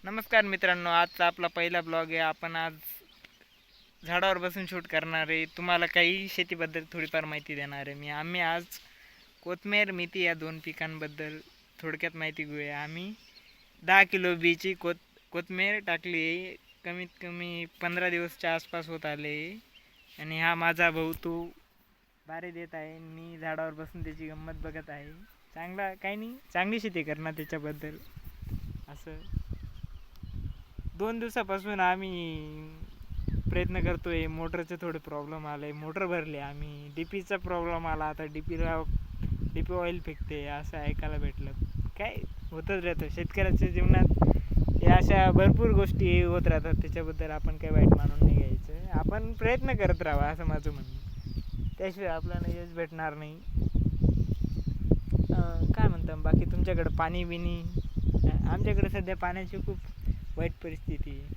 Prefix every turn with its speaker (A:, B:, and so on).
A: नमस्कार मित्रांनो, आजचा आपला पहिला ब्लॉग आहे. आपण आज झाडावर बसून शूट करणार आहे. तुम्हाला काही शेतीबद्दल थोडीफार माहिती देणार आहे आम्ही आज कोथमीर मेथी या दोन पिकांबद्दल थोडक्यात माहिती घेऊया. आम्ही 10 किलो बीची कोथमीर टाकली आहे. कमीत कमी 15 दिवसच्या आसपास होत आले. आणि हा माझा भाऊ तो बारे देत आहे. मी झाडावर बसून त्याची गंमत बघत आहे. चांगला काही नाही, चांगली शेती करणार त्याच्याबद्दल असं. 2 दिवसापासून आम्ही प्रयत्न करतोय. मोटरचे थोडे प्रॉब्लेम आले, मोटर भरले आम्ही. डीपीचा प्रॉब्लेम आला, आता डीपी ऑइल फेकते असं ऐकायला भेटलं. काय होतच राहतं शेतकऱ्याच्या जीवनात. या अशा भरपूर गोष्टी होत राहतात, त्याच्याबद्दल आपण काही वाईट मानून नाही घ्यायचं. आपण प्रयत्न करत राहावा असं माझं म्हणणं. त्याशिवाय आपल्याला यश भेटणार नाही. काय म्हणता बाकी तुमच्याकडं पाणी बिनी? आमच्याकडे सध्या पाण्याची खूप वाईट परिस्थिती आहे.